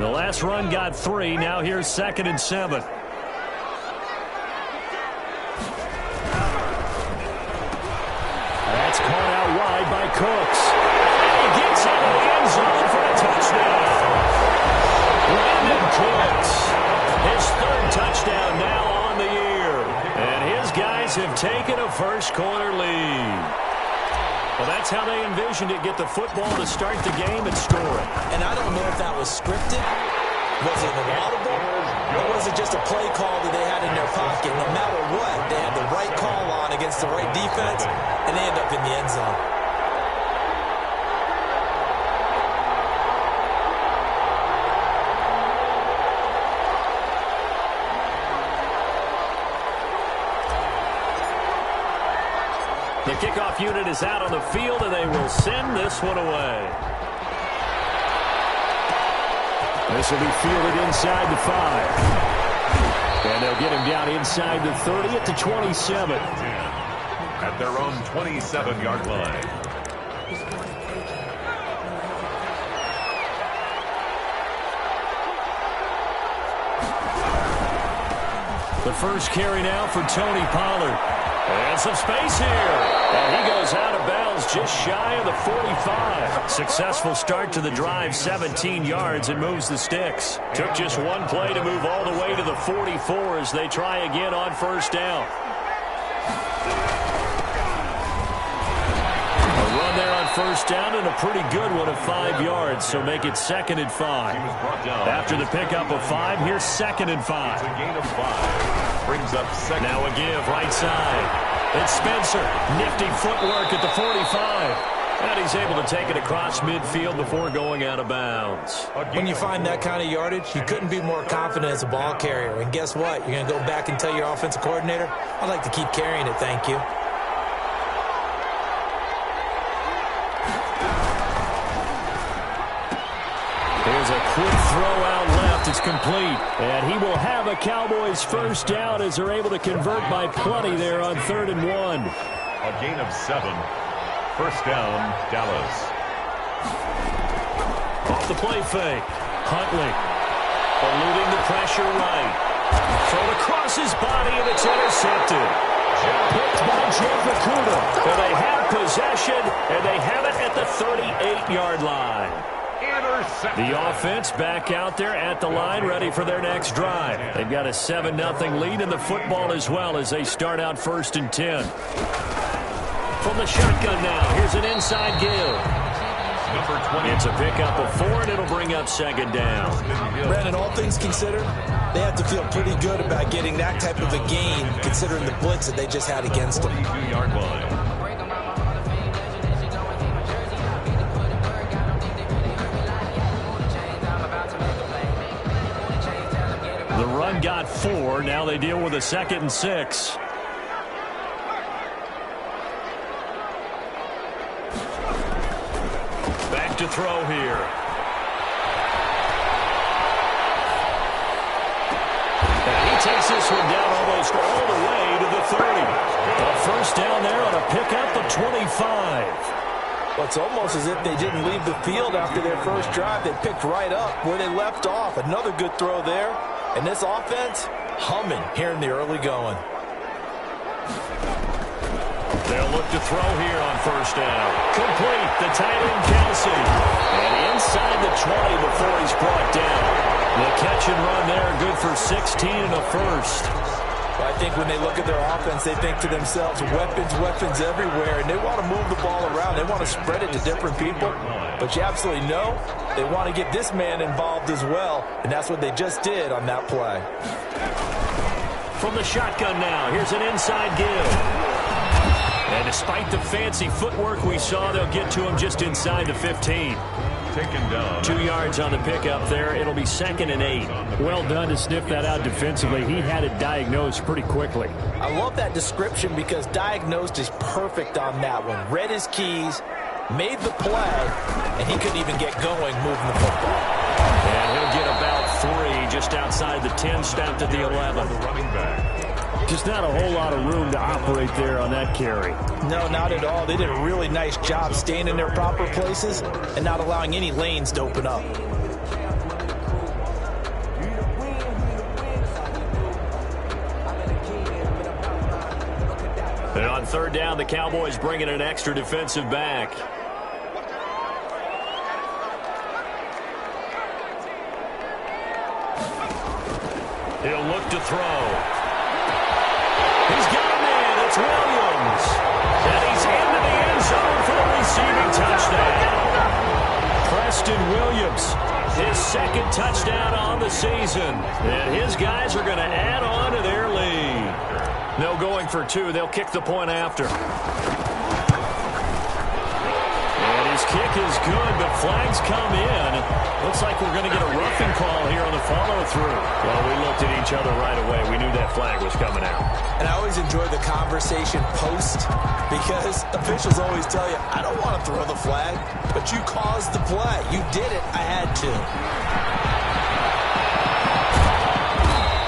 The last run got 3. Now here's 2nd and 7. That's caught out wide by Cooks. He gets into the end zone for a touchdown. Brandon Cooks, his 3rd touchdown now on the year. And his guys have taken a first-quarter lead. Well, that's how they envisioned it, get the football to start the game and score it. And I don't know if that was scripted. Was it an audible? Or was it just a play call that they had in their pocket? No matter what, they had the right call on against the right defense, and they end up in the end zone. The kickoff unit is out on the field, and they will send this one away. This will be fielded inside the 5. And they'll get him down inside the 30 at the 27. At their own 27-yard line. The first carry now for Tony Pollard. And some space here. And he goes out of bounds just shy of the 45. Successful start to the drive, 17 yards, and moves the sticks. Took just one play to move all the way to the 44 as they try again on first down. A run there on first down and a pretty good one of 5 yards, so make it 2nd and 5. After the pickup of 5, here's 2nd and 5. It's a gain of 5. Brings up 2nd. Now a give right side. It's Spencer. Nifty footwork at the 45. And he's able to take it across midfield before going out of bounds. When you find that kind of yardage, you couldn't be more confident as a ball carrier. And guess what? You're going to go back and tell your offensive coordinator, I'd like to keep carrying it, thank you. Here's a quick throw out left. It's complete. And he will have a Cowboys first down as they're able to convert by plenty there on 3rd and 1. A gain of 7. First down, Dallas. Off the play fake. Huntley eluding the pressure right. Thrown across his body, and it's intercepted. Picked by Jeff Okudah. And they have possession, and they have it at the 38-yard line. The offense back out there at the line, ready for their next drive. They've got a 7-0 lead in the football as well as they start out 1st and 10. From the shotgun now, here's an inside give. Number 20. It's a pickup of 4, and it'll bring up 2nd down. Brandon, all things considered, they have to feel pretty good about getting that type of a gain, considering the blitz that they just had against them. 22-yard line. The run got 4. Now they deal with a 2nd and 6. Back to throw here. And he takes this one down almost all the way to the 30. A first down there on a pickup of 25. Well, it's almost as if they didn't leave the field after their first drive. They picked right up where they left off. Another good throw there. And this offense, humming here in the early going. They'll look to throw here on first down. Complete, the tight end Kelsey. And inside the 20 before he's brought down. The catch and run there, good for 16 and a first. Well, I think when they look at their offense, they think to themselves, weapons, weapons everywhere. And they want to move the ball around. They want to spread it to different people. But you absolutely know they want to get this man involved as well. And that's what they just did on that play. From the shotgun now, here's an inside give. And despite the fancy footwork we saw, they'll get to him just inside the 15. Taken down. 2 yards on the pickup there. It'll be 2nd and 8. Well done to sniff that out defensively. He had it diagnosed pretty quickly. I love that description because diagnosed is perfect on that one. Read his keys, made the play, and he couldn't even get going moving the football. And he'll get about 3 just outside the 10, stopped at the 11. The running back. Just not a whole lot of room to operate there on that carry. No, not at all. They did a really nice job staying in their proper places and not allowing any lanes to open up. And on third down, the Cowboys bring in an extra defensive back. He'll look to throw. He's got a man. It's Williams. And he's into the end zone for the receiving touchdown. Preston Williams, his second touchdown on the season. And his guys are going to add on to their lead. No going for two. They'll kick the point after. And his kick is good, but flags come in. Looks like we're going to get a roughing call here on the follow-through. Well, we looked at each other right away. We knew that flag was coming out. And I always enjoy the conversation post because officials always tell you, I don't want to throw the flag, but you caused the play. You did it. I had to.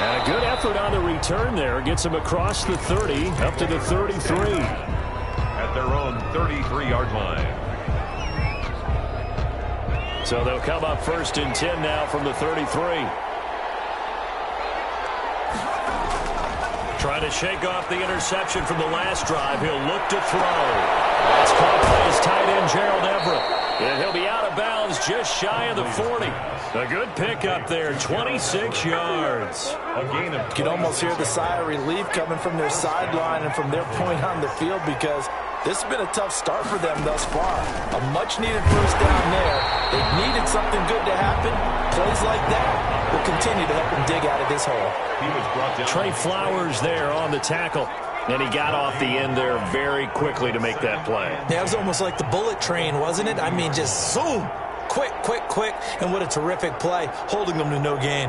And a good effort on the return there. Gets him across the 30, up to the 33. At their own 33-yard line. So they'll come up 1st and 10 now from the 33. Trying to shake off the interception from the last drive. He'll look to throw. That's caught by his tight end, Gerald Everett. And he'll be out of bounds just shy of the 40. A good pickup there, 26 yards. You can almost hear the sigh of relief coming from their sideline and from their point on the field because this has been a tough start for them thus far. A much-needed first down there. They needed something good to happen. Plays like that will continue to help them dig out of this hole. Trey Flowers there on the tackle. And he got off the end there very quickly to make that play. Yeah, it was almost like the bullet train, wasn't it? I mean, just zoom. Quick, quick, quick. And what a terrific play, holding them to no gain.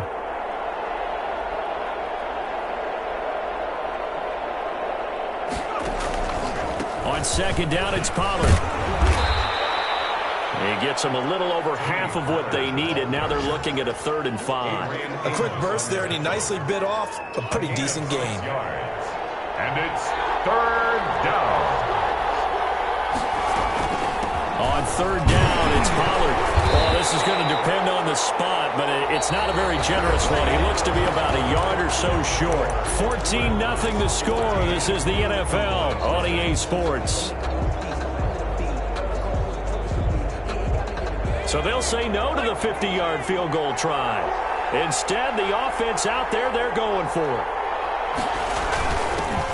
On second down, it's Pollard. He gets them a little over half of what they needed. Now they're looking at a 3rd and 5. A quick burst there, and he nicely bit off a pretty decent gain. And it's 3rd down. On 3rd down, it's Pollard. Well, this is going to depend on the spot, but it's not a very generous one. He looks to be about a yard or so short. 14-0 the score. This is the NFL on EA Sports. So they'll say no to the 50-yard field goal try. Instead, the offense out there, they're going for it.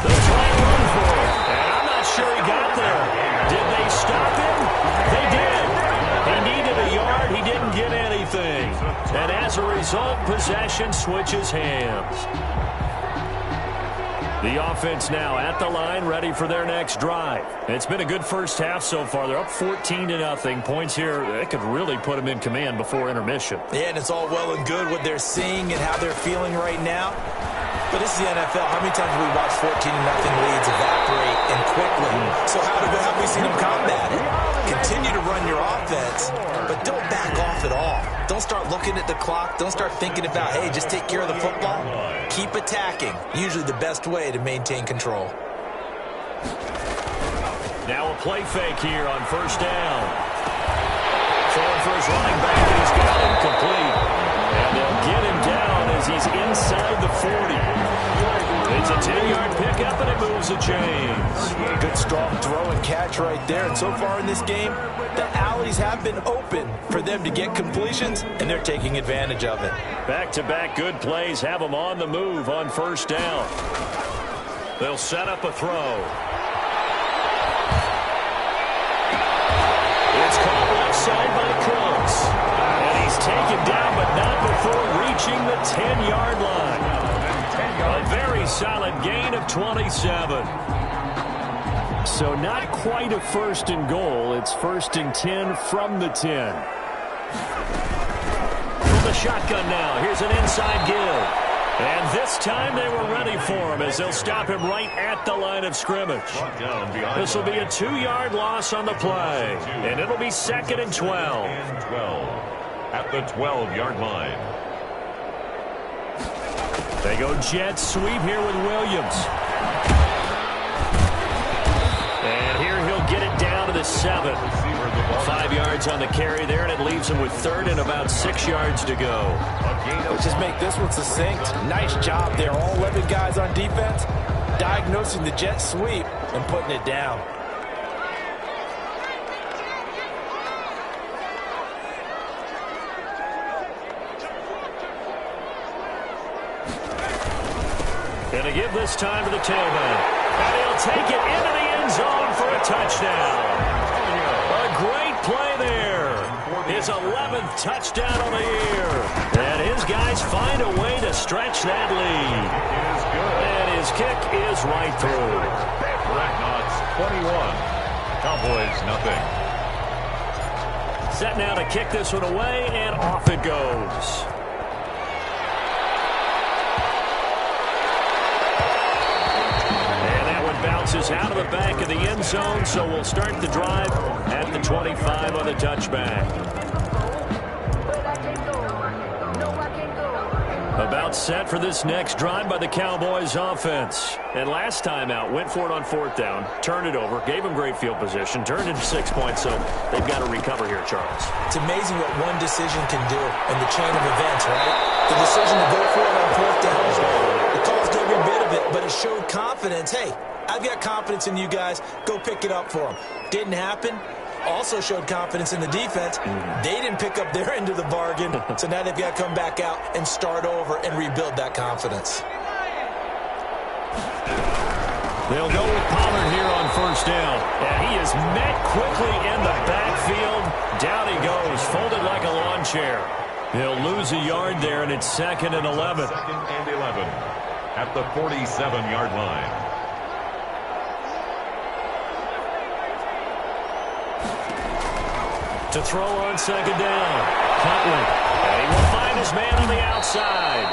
They'll try and run for it. And I'm not sure he got there. Did they stop him? They did. He needed a yard. He didn't get anything. And as a result, possession switches hands. The offense now at the line, ready for their next drive. It's been a good first half so far. They're up 14-0. Points here, that could really put them in command before intermission. Yeah, and it's all well and good what they're seeing and how they're feeling right now. But this is the NFL. How many times have we watched 14-0 leads evaporate and quickly? So how have we seen them combat it? Continue to run your offense, but don't back off at all. Don't start looking at the clock. Don't start thinking about, hey, just take care of the football. Keep attacking. Usually the best way to maintain control. Now a play fake here on 1st down. Throwing for his running back, and he's got him complete. And they'll get him down as he's inside the 40. It's a 10-yard pickup, and it moves the chains. Good, strong throw and catch right there. And so far in this game, the alleys have been open for them to get completions, and they're taking advantage of it. Back-to-back good plays have them on the move on 1st down. They'll set up a throw. It's caught left side by Cooks. And he's taken down, but not before reaching the 10-yard line. A very solid gain of 27. So not quite a 1st and goal. It's 1st and 10 from the 10. From the shotgun now. Here's an inside give. And this time they were ready for him as they'll stop him right at the line of scrimmage. This will be a 2-yard loss on the play. And it'll be 2nd and 12. At the 12-yard line. They go jet sweep here with Williams. And here he'll get it down to the 7. 5 yards on the carry there, and it leaves him with 3rd and about 6 yards to go. Let's just make this one succinct. Nice job there. All 11 guys on defense diagnosing the jet sweep and putting it down. Going to give this time to the tailback. And he'll take it into the end zone for a touchdown. A great play there. His 11th touchdown of the year. And his guys find a way to stretch that lead. And his kick is right through. Dreadnoughts 21. Cowboys nothing. Set now to kick this one away, and off it goes. Bounces out of the back of the end zone, so we'll start the drive at the 25 on the touchback. About set for this next drive by the Cowboys offense. And last time out, went for it on 4th down, turned it over, gave them great field position, turned into 6 points, so they've got to recover here, Charles. It's amazing what one decision can do in the chain of events, right? The decision to go for it on 4th down. It caused every bit of it, but it showed confidence. Hey, I've got confidence in you guys. Go pick it up for them. Didn't happen. Also showed confidence in the defense. They didn't pick up their end of the bargain, so now they've got to come back out and start over and rebuild that confidence. They'll go with Pollard here on 1st down. And he is met quickly in the backfield. Down he goes, folded like a lawn chair. He'll lose a yard there, and it's 2nd and 11. 2nd and 11 at the 47-yard line. To throw on 2nd down. Huntley. And he will find his man on the outside.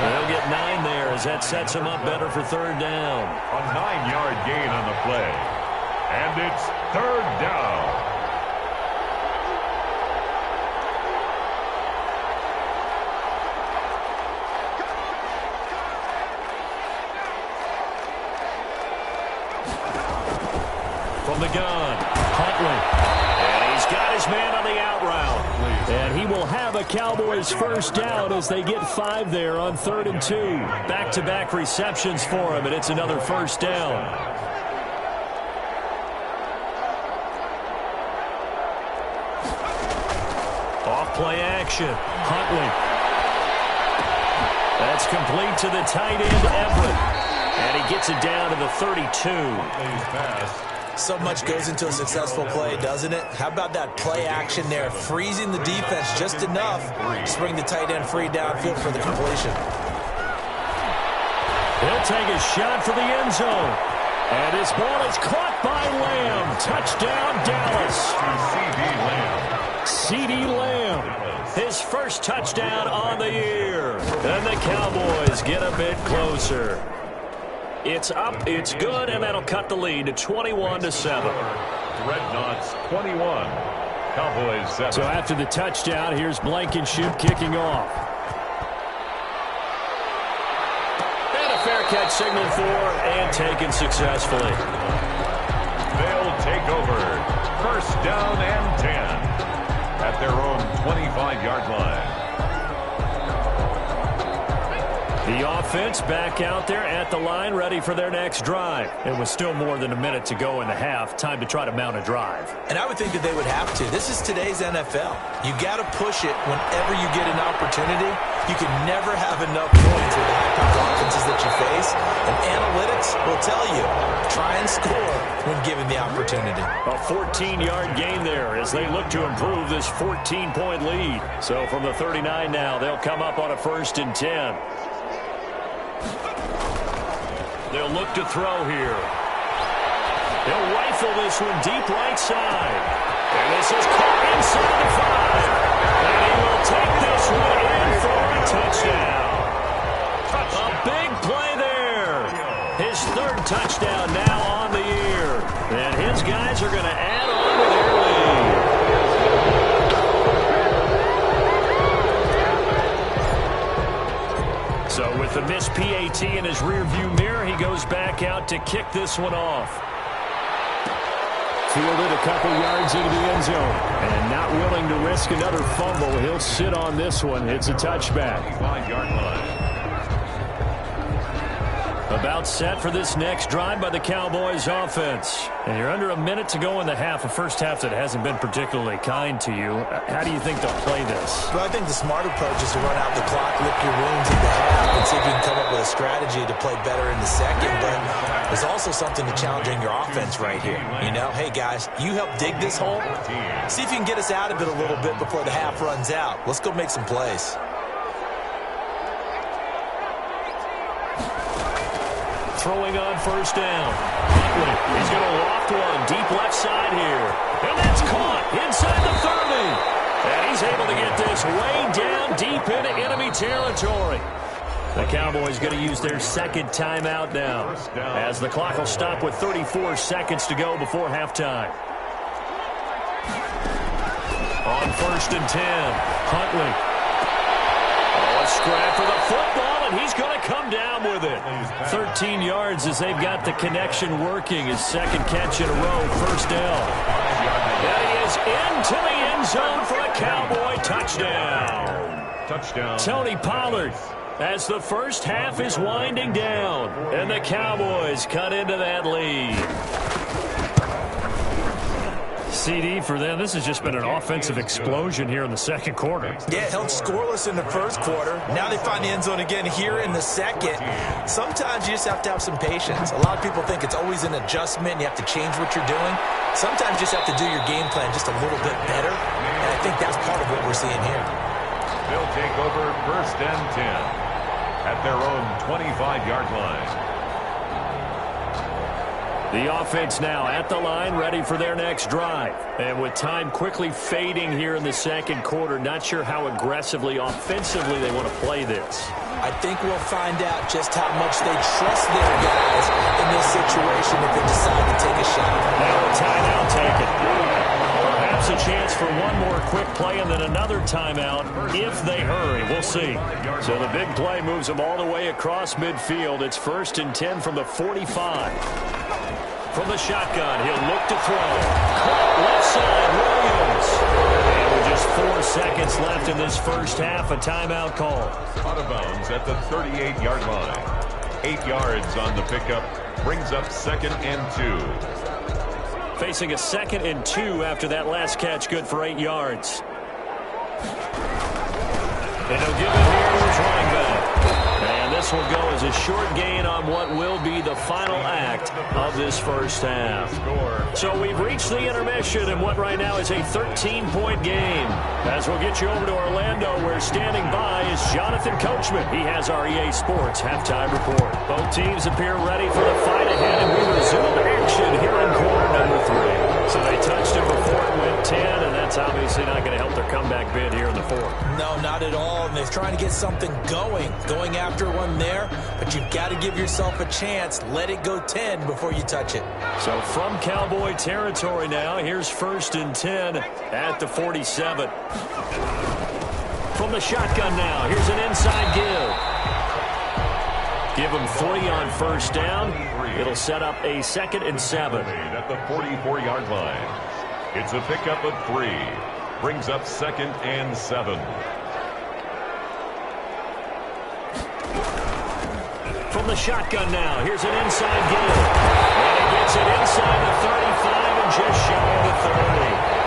They'll get 9 there as that sets him up better for 3rd down. A 9-yard gain on the play. And it's 3rd down. From the gun, Huntley. Got his man on the out route. And he will have a Cowboys 1st down as they get 5 there on 3rd and 2. Back-to-back receptions for him, and it's another 1st down. Off-play action. Huntley. That's complete to the tight end, Everett. And he gets it down to the 32. So much goes into a successful play, doesn't it? How about that play action there, freezing the defense just enough to bring the tight end free downfield for the completion. He'll take a shot for the end zone. And his ball is caught by Lamb. Touchdown, Dallas. CeeDee Lamb. His first touchdown on the year. And the Cowboys get a bit closer. It's up, it's good, and that'll cut the lead to 21-7. Dreadnoughts 21, Cowboys 7. So after the touchdown, here's Blankenship kicking off. And a fair catch signaled for and taken successfully. They'll take over 1st down and 10 at their own 25-yard line. The offense back out there at the line, ready for their next drive. It was still more than a minute to go in the half. Time to try to mount a drive. And I would think that they would have to. This is today's NFL. You got to push it whenever you get an opportunity. You can never have enough points with the high-powered offenses that you face. And analytics will tell you, try and score when given the opportunity. A 14-yard gain there as they look to improve this 14-point lead. So from the 39 now, they'll come up on a 1st and 10. They'll look to throw here. They'll rifle this one deep right side. And this is caught inside the 5. And he will take this one in for a touchdown. A big play there. His 3rd touchdown now on the year. And his guys are going to add on to their lead. So with the missed PAT in his rearview mirror, he goes back out to kick this one off. Fielded a couple yards into the end zone. And not willing to risk another fumble. He'll sit on this one. It's a touchback. 5-yard line. About set for this next drive by the Cowboys offense. And you're under a minute to go in the half, a first half that hasn't been particularly kind to you. How do you think they'll play this? Well, I think the smart approach is to run out the clock, lick your wounds in the half, and see if you can come up with a strategy to play better in the second. But there's also something to challenging your offense right here. You know, hey, guys, you help dig this hole. See if you can get us out of it a little bit before the half runs out. Let's go make some plays. Throwing on first down. Huntley, he's going to loft one deep left side here. And that's caught inside the 30. And he's able to get this way down deep into enemy territory. The Cowboys going to use their second timeout now, as the clock will stop with 34 seconds to go before halftime. On first and 10, Huntley. Oh, a scrap for the football, and he's going to come down with it. 13 yards as they've got the connection working. His second catch in a row, first down. And he is into the end zone for a Cowboy touchdown. Tony Pollard, as the first half is winding down, and the Cowboys cut into that lead. CD for them. This has just been an offensive explosion here in the second quarter. Yeah, held scoreless in the first quarter. Now they find the end zone again here in the second. Sometimes you just have to have some patience. A lot of people think it's always an adjustment. You have to change what you're doing. Sometimes you just have to do your game plan just a little bit better. And I think that's part of what we're seeing here. They'll take over first and 10 at their own 25-yard line. The offense now at the line, ready for their next drive. And with time quickly fading here in the second quarter, not sure how aggressively, offensively they want to play this. I think we'll find out just how much they trust their guys in this situation if they decide to take a shot. Now a timeout taken. Perhaps a chance for one more quick play and then another timeout if they hurry. We'll see. So the big play moves them all the way across midfield. It's first and 10 from the 45. From the shotgun, he'll look to throw. Caught left side, Williams. And with just 4 seconds left in this first half, a timeout call. Out of bounds at the 38-yard line. 8 yards on the pickup. Brings up second and 2. Facing a second and 2 after that last catch, good for 8 yards. And he'll give it here to his running back. And this will go as a short gain on what will be the final act of this first half. So we've reached the intermission in what right now is a 13-point game. As we'll get you over to Orlando, where standing by is Jonathan Coachman. He has our EA Sports halftime report. Both teams appear ready for the fight ahead, and we resume action here in quarter number 3. So they touched it before it went 10, and that's obviously not going to help their comeback bid here in the fourth. No, not at all. And they're trying to get something going after one there. But you've got to give yourself a chance. Let it go 10 before you touch it. So from Cowboy territory now, here's first and 10 at the 47. From the shotgun now, here's an inside give. Give them 3 on first down. It'll set up a second and 7. At the 44-yard line. It's a pickup of 3. Brings up second and 7. From the shotgun now, here's an inside give. And he gets it inside the 35 and just shy of the 30.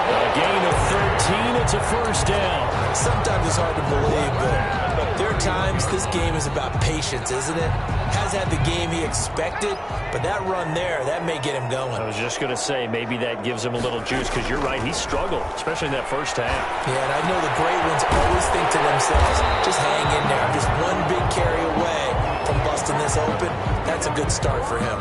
A gain of 13, it's a first down. Sometimes it's hard to believe, but there are times this game is about patience, isn't it? Has had the game he expected, but that run there, that may get him going. I was just going to say, maybe that gives him a little juice, because you're right, he struggled, especially in that first half. Yeah, and I know the great ones always think to themselves, just hang in there. I'm just one big carry away from busting this open. That's a good start for him.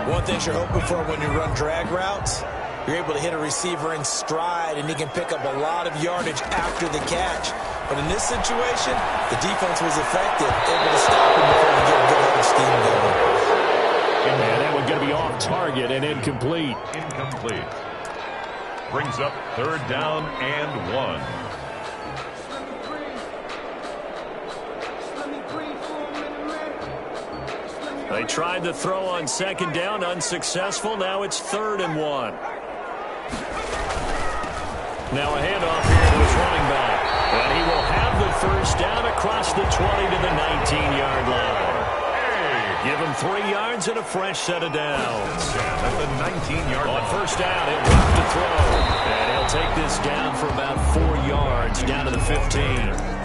One thing you're hoping for when you run drag routes, you're able to hit a receiver in stride, and he can pick up a lot of yardage after the catch. But in this situation, the defense was effective, able to stop him before he get a good head of steam going. And that one going to be off target and incomplete. Incomplete. Brings up third down and 1. They tried to throw on second down, unsuccessful. Now it's 3rd and 1. Now a handoff here to his running back. And he will have the first down across the 20 to the 19-yard line. Give him 3 yards and a fresh set of downs. At the 19-yard line. On first down, he'll drop to throw. And he'll take this down for about 4 yards, down to the 15.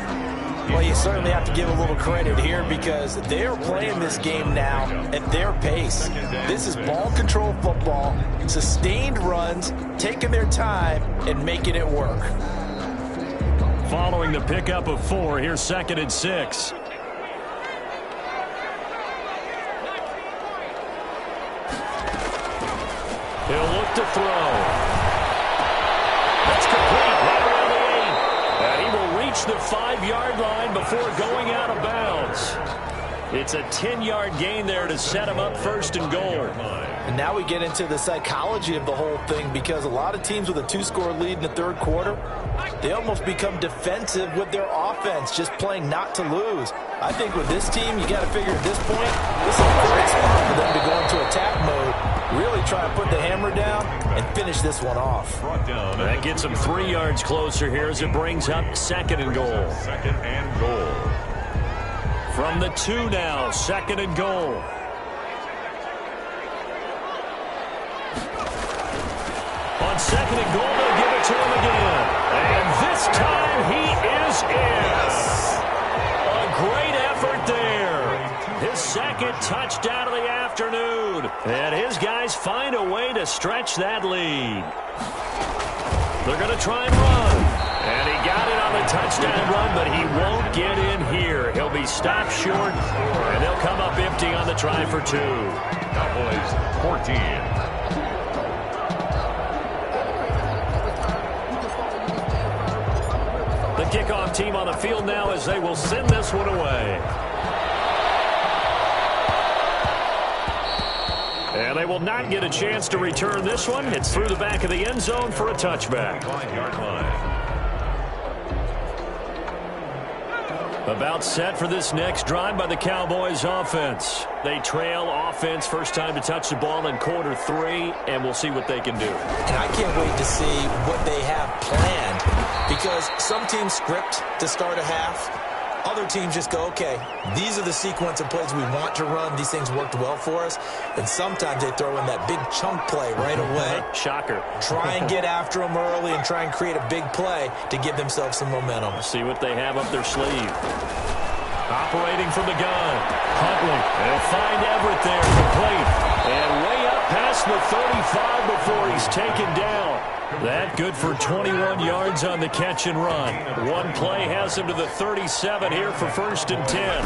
Well, you certainly have to give a little credit here because they're playing this game now at their pace. This is ball control football, sustained runs, taking their time and making it work. Following the pickup of 4, here's 2nd and 6. He'll look to throw. That's complete right around the 8. And he will reach the 5-yard line before going out of bounds. It's a 10-yard gain there to set him up 1st and goal. And now we get into the psychology of the whole thing because a lot of teams with a 2-score lead in the 3rd quarter, they almost become defensive with their offense, just playing not to lose. I think with this team, you got to figure at this point, this is a great spot for them to go into attack mode, really try to put the hammer down and finish this one off. That gets them 3 yards closer here as it brings up 2nd and goal. 2nd and goal. From the 2 now, 2nd and goal. On 2nd and goal, they'll give it to him again. And this time he is in. A great effort there. His 2nd touchdown of the afternoon. And his guys find a way to stretch that lead. They're going to try and run. And he got it on the touchdown run, but he won't get in here. He'll be stopped short, and they'll come up empty on the try for 2. Cowboys 14. The kickoff team on the field now as they will send this one away. And they will not get a chance to return this one. It's through the back of the end zone for a touchback. 5-yard line. About set for this next drive by the Cowboys offense. They trail offense, first time to touch the ball in quarter 3, and we'll see what they can do. And I can't wait to see what they have planned because some teams script to start a half. Other teams just go, okay, these are the sequence of plays we want to run. These things worked well for us. And sometimes they throw in that big chunk play right away. Shocker. Try and get after them early and try and create a big play to give themselves some momentum. See what they have up their sleeve. Operating from the gun. Huntley. They'll find Everett there, complete. And way up past the 35 before he's taken down. That good for 21 yards on the catch and run. One play has him to the 37 here for 1st and 10.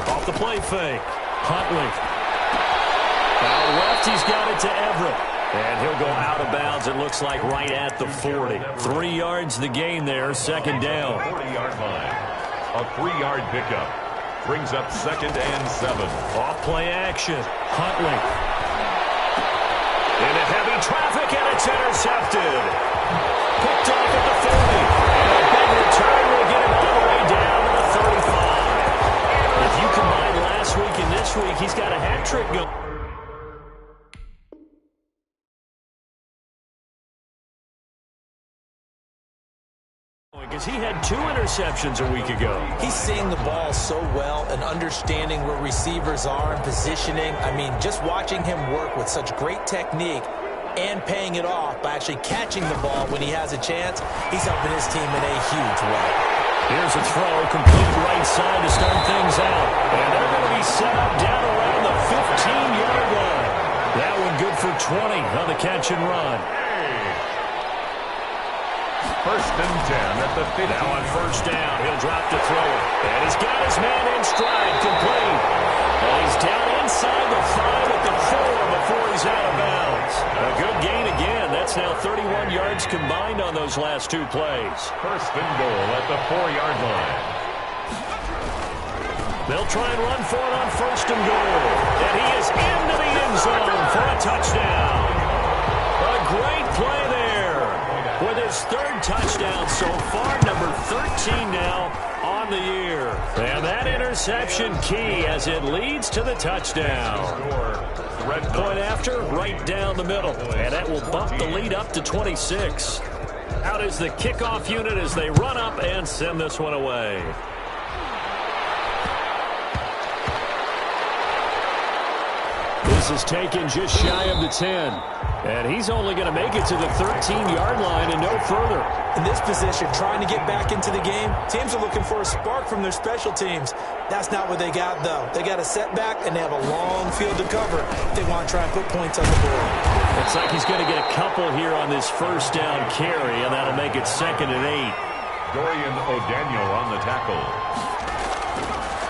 Off the play fake. Huntley. Out left, he's got it to Everett. And he'll go out of bounds, it looks like, right at the 40. 3 yards the gain there, 2nd down. 40-yard line. A 3-yard pickup. Brings up 2nd and 7. Off play action. Huntley. Into heavy traffic, and it's intercepted. Picked off at the 40. And a big return will get him all the way down to the 35. If you combine last week and this week, he's got a hat trick going. Because he had 2 interceptions a week ago. He's seeing the ball so well and understanding where receivers are and positioning. I mean, just watching him work with such great technique and paying it off by actually catching the ball when he has a chance, he's helping his team in a huge way. Here's a throw, complete right side to start things out. And they're going to be set up down around the 15-yard line. That one good for 20 on the catch and run. 1st and 10 at the 50. Now on 1st down, he'll drop to throw it. And he's got his man in stride, complete. And he's down inside the 5 at the 4 before he's out of bounds. A good gain again. That's now 31 yards combined on those last 2 plays. 1st and goal at the 4-yard line. They'll try and run for it on 1st and goal. And he is into the end zone for a touchdown. A great play there. With his 3rd touchdown so far, number 13 now on the year. And that interception key as it leads to the touchdown. Point after, right down the middle. And that will bump the lead up to 26. Out is the kickoff unit as they run up and send this one away. This is taken just shy of the 10. And he's only going to make it to the 13-yard line and no further. In this position, trying to get back into the game, teams are looking for a spark from their special teams. That's not what they got, though. They got a setback, and they have a long field to cover if they want to try and put points on the board. Looks like he's going to get a couple here on this first down carry, and that'll make it 2nd and 8. Dorian O'Daniel on the tackle.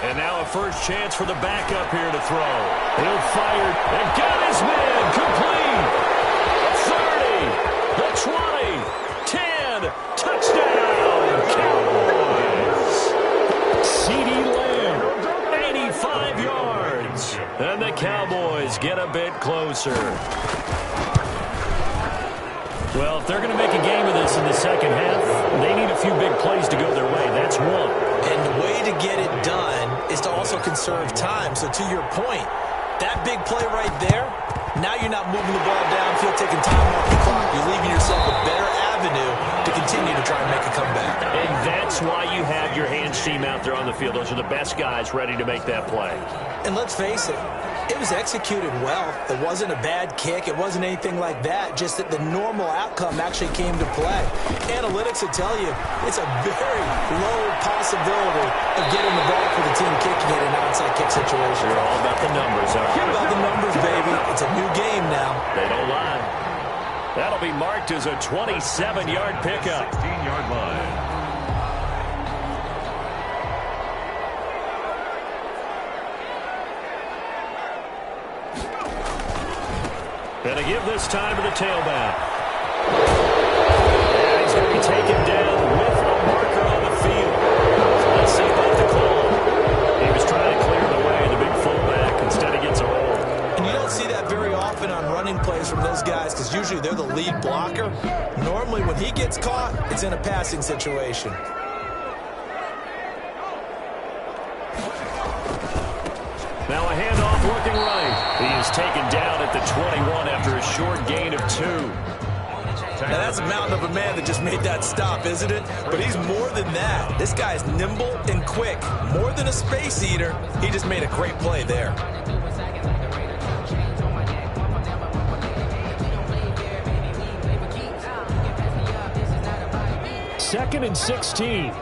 And now a first chance for the backup here to throw. He'll fire and got his man complete. 30, the 20, 10, touchdown, Cowboys. CeeDee Lamb, 85 yards. And the Cowboys get a bit closer. Well, if they're going to make a game of this in the second half, they need a few big plays to go their way. That's one. And the way to get it done is to also conserve time. So to your point, that big play right there, now you're not moving the ball downfield, taking time off the clock. You're leaving yourself a better avenue to continue to try and make a comeback. And that's why you have your hands team out there on the field. Those are the best guys ready to make that play. And let's face it, it was executed well. It wasn't a bad kick. It wasn't anything like that. Just that the normal outcome actually came to play. Analytics will tell you it's a very low possibility of getting the ball for the team kicking it in an onside kick situation. They're all about the numbers, aren't they? About the numbers, baby. It's a new game now. They don't lie. That'll be marked as a 27-yard pickup. 16-yard line. And to give this time to the tailback. And he's going to be taken down with a marker on the field. So let's see about the call. He was trying to clear the way, the big fullback. Instead he gets a hold. And you don't see that very often on running plays from those guys because usually they're the lead blocker. Normally when he gets caught, it's in a passing situation. Now a handoff looking right. He is taken down at the 21 after a short gain of 2. Now that's a mountain of a man that just made that stop, isn't it? But he's more than that. This guy's nimble and quick. More than a space eater, he just made a great play there. Second and 16.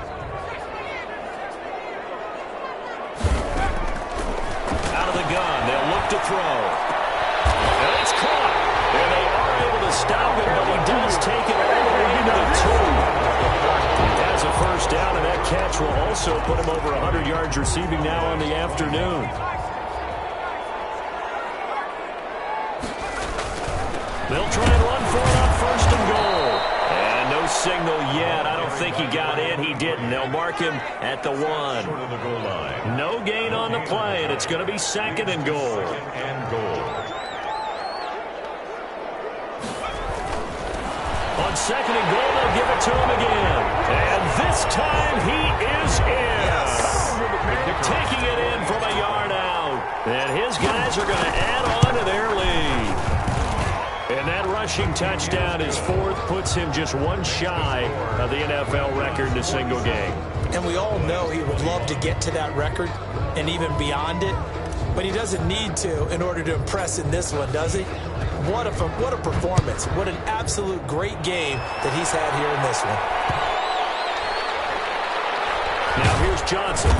Gun. They'll look to throw. And it's caught. And they are able to stop him, but he does take it all the way into the 2. He has a first down, and that catch will also put him over 100 yards receiving now on the afternoon. They'll try and run for it on 1st and goal. And no signal yet. I don't think he got in. He didn't. They'll mark him at the 1. Short of the goal line. No gain on the play, and it's going to be 2nd and goal. 2nd and goal. On 2nd and goal, they'll give it to him again. And this time he is in. Yes. Taking it in from a yard out. And his guys are going to add on to their lead. And that rushing touchdown, his 4th, puts him just one shy of the NFL record in a single game. And we all know he would love to get to that record and even beyond it. But he doesn't need to in order to impress in this one, does he? What a performance. What an absolute great game that he's had here in this one. Now here's Johnson.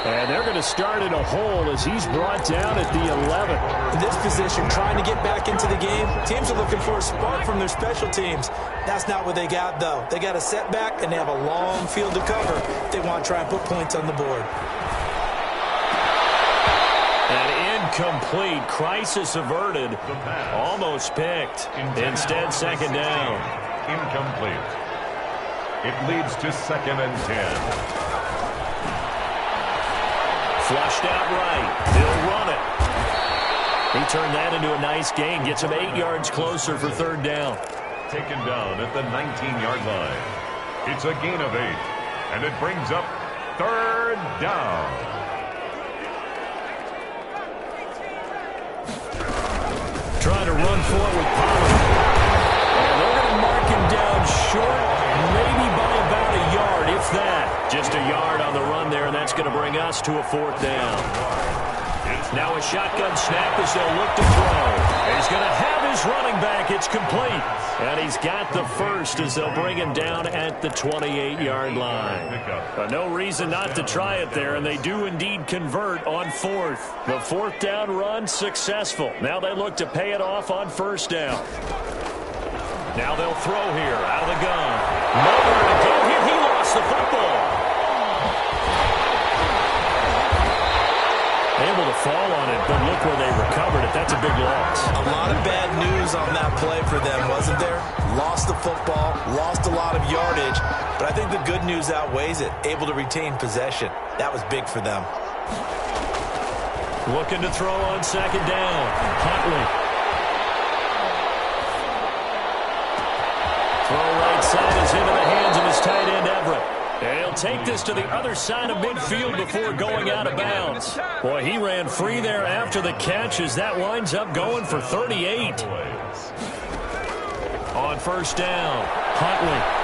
And they're going to start in a hole as he's brought down at the 11. In this position, trying to get back into the game, teams are looking for a spark from their special teams. That's not what they got, though. They got a setback, and they have a long field to cover if they want to try and put points on the board. An incomplete, crisis averted, almost picked. Instead, 2nd down. Incomplete. It leads to 2nd and 10. Flushed out right. He'll run it. He turned that into a nice gain. Gets him 8 yards closer for 3rd down. Taken down at the 19-yard line. It's a gain of 8. And it brings up 3rd down. Trying to run for it with Pollard. And they're going to mark him down short, maybe by about a yard, if that. Just a yard on the run there, and that's going to bring us to a 4th down. Now a shotgun snap as they'll look to throw. He's going to have his running back. It's complete. And he's got the first as they'll bring him down at the 28-yard line. But no reason not to try it there, and they do indeed convert on fourth. The fourth down run successful. Now they look to pay it off on first down. Now they'll throw here out of the gun. Nowhere to go here. He lost the football. Able to fall on it, but look where they recovered it. That's a big loss. A lot of bad news on that play for them, wasn't there? Lost the football, lost a lot of yardage, but I think the good news outweighs it. Able to retain possession. That was big for them. Looking to throw on second down. Huntley. Throw right side is into the hands of his tight end, Everett. And he'll take this to the other side of midfield before going out of bounds. Boy, he ran free there after the catch as that winds up going for 38. On first down, Huntley.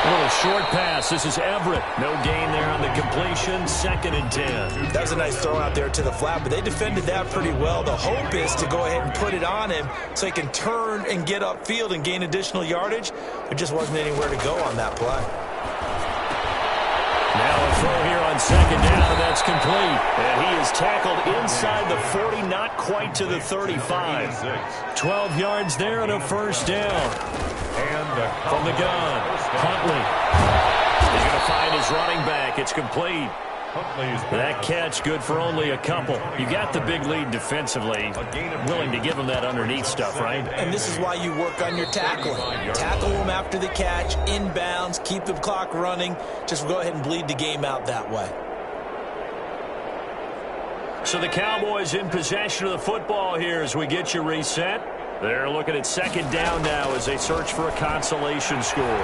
A little short pass. This is Everett. No gain there on the completion. 2nd and 10. That was a nice throw out there to the flat, but they defended that pretty well. The hope is to go ahead and put it on him so he can turn and get upfield and gain additional yardage. There just wasn't anywhere to go on that play. Now a throw here on second down, and that's complete. And he is tackled inside the 40, not quite to the 35. 12 yards there and a first down. From the gun, Huntley. He's going to find his running back. It's complete. That catch good for only a couple. You got the big lead defensively. Willing to give him that underneath stuff, right? And this is why you work on your tackling. Tackle him after the catch, inbounds, keep the clock running. Just go ahead and bleed the game out that way. So the Cowboys in possession of the football here as we get you reset. They're looking at second down now as they search for a consolation score. And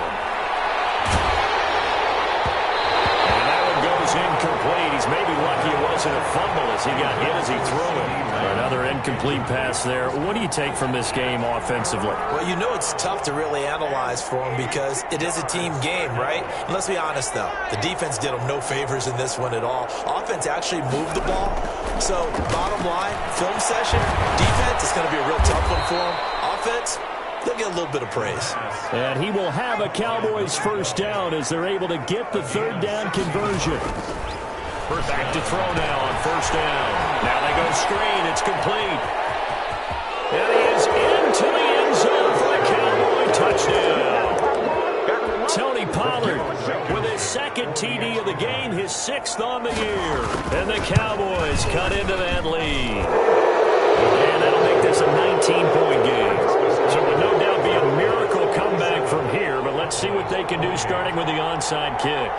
that one goes incomplete. He's maybe lucky it wasn't a fumble as he got hit as he threw it. Another incomplete pass there. What do you take from this game offensively? Well, you know it's tough to really analyze for them because it is a team game, right? And let's be honest, though. The defense did them no favors in this one at all. Offense actually moved the ball. So, bottom line, film session, defense is going to be a real tough one for them. Offense, they'll get a little bit of praise. And he will have a Cowboys first down as they're able to get the third down conversion. Back to throw now on first down. Now they go screen. It's complete. And he is into the end zone for a Cowboy touchdown. Tony Pollard with his second TD of the game, his 6th on the year. And the Cowboys cut into that lead. And that'll make this a 19-point game. So it would no doubt be a miracle comeback from here, but let's see what they can do starting with the onside kick.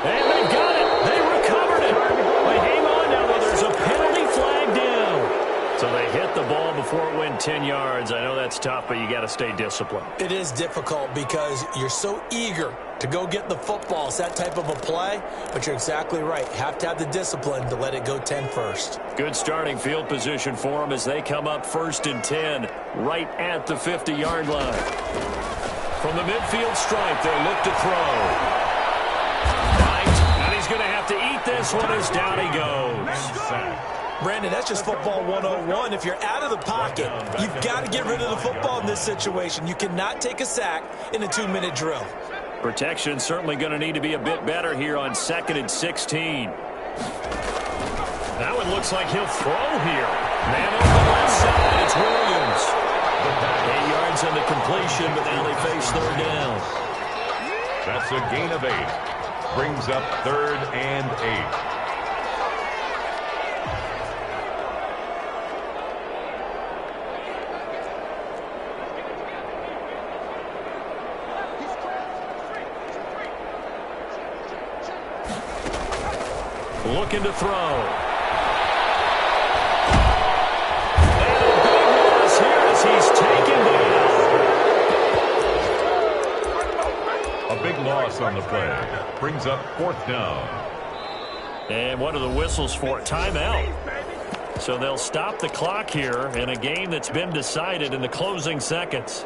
And they've got it. They recovered it. But hang on now, though. There's a penalty flag down. So they hit the ball before it went 10 yards. I know that's tough, but you got to stay disciplined. It is difficult because you're so eager to go get the football. It's that type of a play, but you're exactly right. You have to have the discipline to let it go 10 first. Good starting field position for them as they come up 1st and 10 right at the 50-yard line. From the midfield stripe, they look to throw. Going to have to eat this one as down he goes. Brandon, that's just football 101. If you're out of the pocket, you've got to get rid of the football in this situation. You cannot take a sack in a 2-minute drill. Protection certainly going to need to be a bit better here on 2nd and 16. Now it looks like he'll throw here. Man on the left side, it's Williams. 8 yards on the completion, but now they face third down. That's a gain of 8. Brings up 3rd and 8. Looking to throw. And a big loss here as he's taken down. A big loss on the play. Brings up 4th down. And what are the whistles for? Timeout. So they'll stop the clock here in a game that's been decided in the closing seconds.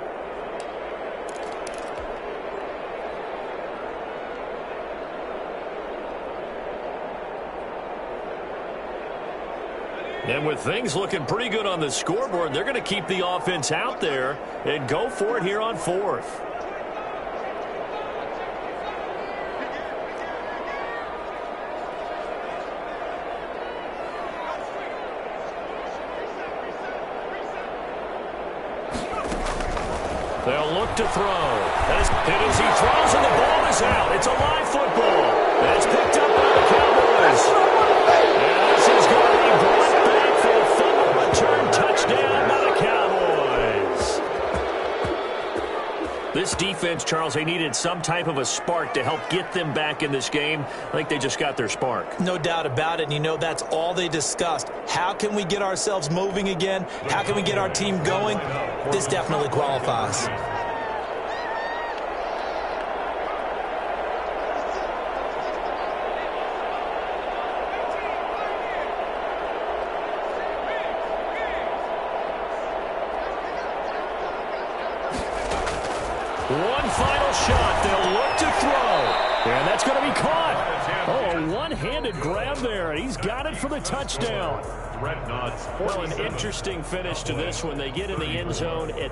And with things looking pretty good on the scoreboard, they're going to keep the offense out there and go for it here on 4th. They'll look to throw. As he throws and the ball is out. It's a live football. That's picked up by the Cowboys. And this is going to be brought back for a fumble return touchdown by the Cowboys. This defense, Charles, they needed some type of a spark to help get them back in this game. I think they just got their spark. No doubt about it. And you know, that's all they discussed. How can we get ourselves moving again? How can we get our team going? This definitely qualifies. One final shot. They'll look to throw. And that's going to be caught. Oh, a one-handed grab there. He's got it for the touchdown. Well, an interesting finish to this one. They get in the end zone at